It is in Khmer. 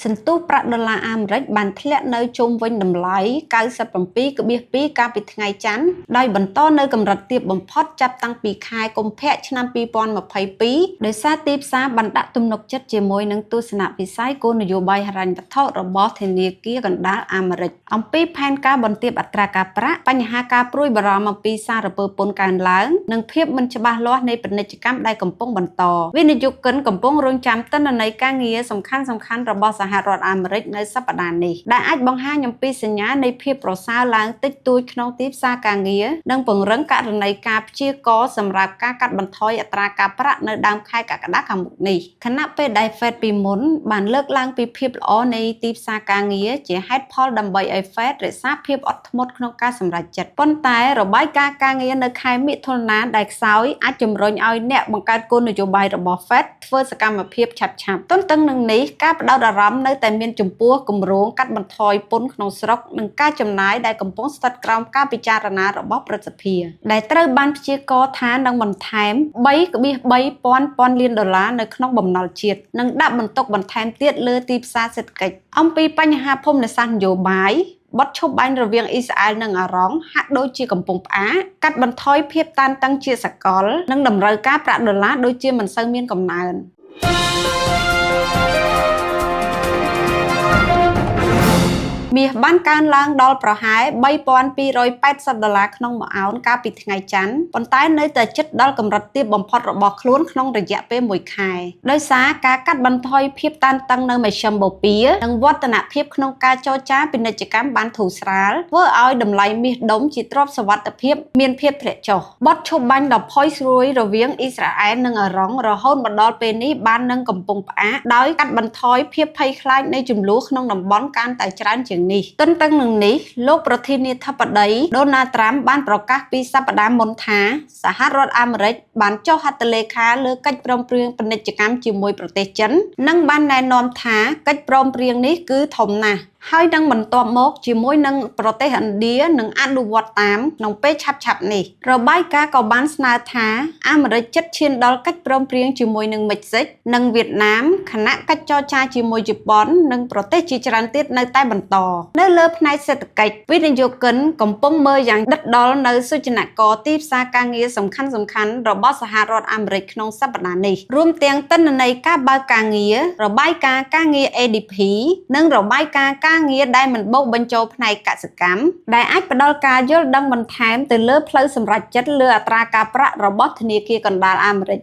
សន្ទុះប្រាក់ដុល្លារអាមេរិកបានធ្លាក់នៅជុំវិញតម្លៃ 97.2 កាលពីថ្ងៃច័ន្ទដោយបន្តនៅកម្រិតទាបបំផុតចាប់តាំងពីខែកុម្ភៈឆ្នាំ 2022 ដោយសារទីផ្សារបានដាក់ទំនុកចិត្តជាមួយនឹងទស្សនវិស័យគោលនយោបាយហិរញ្ញវត្ថុរបស់ធនាគារកណ្ដាលអាមេរិកអំពីផែនការបន្ទាបអត្រាការប្រាក់បញ្ហាការព្រួយបារម្ភអំពីសារពើពន្ធកើនឡើងនិងភាពមិនច្បាស់លាស់នៃពាណិជ្ជកម្មដែលកំពុងបន្តវិនិយោគិនកំពុងរង់ចាំទិន្នន័យការងារសំខាន់ៗរបស់សហរដ្ឋអាមេរិកនៅសប្តាហ៍នេះដែលអាចបង្ហាញអំពីសញ្ញានៃភាពប្រសើរឡើងតិចតួចក្នុងទីផ្សារការងារនិងពង្រឹងករណីការព្យាករណ៍សម្រាប់ការកាត់បន្ថយអត្រាការប្រាក់នៅដើមខែកក្កដាខាងមុខនេះខណៈពេលដែល Fed ពីមុនបានលើកឡើងពីភាពល្អនៃទីផ្សារការងារជាហេតុផលដើម្បីឲ្យ Fed រក្សាភាពអត់ធ្មត់ក្នុងការសម្រេចចិត្តប៉ុន្តែរបាយការណ៍ការងារនៅខែមិថុនាដែលខ្សោយអាចជំរុញឲ្យអ្នកបង្កើតគោលនយោបាយរបស់ Fed ធ្វើសកម្មភាពឆាប់ៗទន្ទឹមនឹងនេះការផ្ដោតអារម្មណ៍នៅតែមានចំពោះគម្រោងកាត់បន្ថយពន្ធក្នុងស្រុកនិងការចំណាយដែលកំពុងស្ថិតក្រោមការពិចារណារបស់ព្រឹទ្ធសភាដែលត្រូវបានព្យាករណ៍ថានឹងបន្ថែម 3.3 លានដុល្លារនៅក្នុងបំណុលជាតិនិងដាក់បន្ទុកបន្ថែមទៀតលើទីផ្សារសេដ្ឋកិច្ចអំពីបញ្ហាភូមិសាស្ត្រនយោបាយបទឈប់បាញ់រវាងអ៊ីស្រាអែលនិងអារ៉ង់ហាក់ដូចជាកំពុងផ្អាកកាត់បន្ថយភាពតានតឹងជាសកលនិងតម្រូវការប្រាក់ដុល្លារដូចជាមិនសូវមានកំណើនមាសបានកើនឡើងដល់ប្រហែល $3,280 ក្នុងមួយអោនកាលពីថ្ងៃច័ន្ទប៉ុន្តែនៅតែជិតដល់កម្រិតទាបបំផុតរបស់ខ្លួនក្នុងរយៈពេល1ខែដោយសារការកាត់បន្ថយភាពតានតឹងនៅមជ្ឈិមបូព៌ានិងវឌ្ឍនភាពក្នុងការចរចាពាណិជ្ជកម្មបានធូរស្រាលធ្វើឲ្យតម្លៃមាសដុំជាទ្រព្យសុវត្ថិភាពមានភាពធ្លាក់ចុះបទឈប់បាញ់ដ៏ផុយស្រួយរវាងអ៊ីស្រាអែលនិងអារ៉ង់រហូតមកដល់ពេលនេះបាននឹងកំពុងផ្អាកដោយកាត់បន្ថយភាពភ័យខ្លាចនៃចំនួនក្នុងតំបន់កាន់តែច្រើនជាងនេះទន្ទឹមនឹងនេះលោកប្រធានាធិបតីដូណាល់ត្រាំបានប្រកាសពីសប្តាហ៍មុនថាសហរដ្ឋអាមេរិកបានចុះហត្ថលេខាលើកិច្ចព្រមព្រៀងពាណិជ្ជកម្មជាមួយប្រទេសចិននិងបានណែនាំថាកិច្ចព្រមព្រៀងនេះគឺធំណាស់ហើយនឹងបន្ទាប់មកជាមួយនឹងប្រទេសឥណ្ឌានឹងអនុវត្តតាមក្នុងពេលឆាប់ៗនេះរបាយការណ៍ក៏បានស្នើថាអាមេរិកជិតឈានដល់កិច្ចព្រមព្រៀងជាមួយនឹងមិចស៊ិកនិងវៀតណាមខណៈកិច្ចចរចាជាមួយជប៉ុននិងប្រទេសជាច្រើនទៀតនៅតែបន្តនៅលើផ្នែកសេដ្ឋកិច្ចវិនិយោគិនកំពុងមើលយ៉ាងដិតដល់នៅសូចនាករទីផ្សារការងារសំខាន់ៗរបស់សហរដ្ឋអាមេរិកក្នុងសប្តាហ៍នេះរួមទាំងទិន្នន័យការបើកការងាររបាយការណ៍ការងារ ADP និងរបាយការណ៍ការងារដែលមិនបូកបញ្ចូលផ្នែកកសិកម្មដែលអាចផ្ដល់ការយល់ដឹងបន្ថែមទៅលើផ្លូវសម្រេចចិត្តលើអត្រាការប្រាក់របស់ធនាគារកណ្ដាលអាមេរិក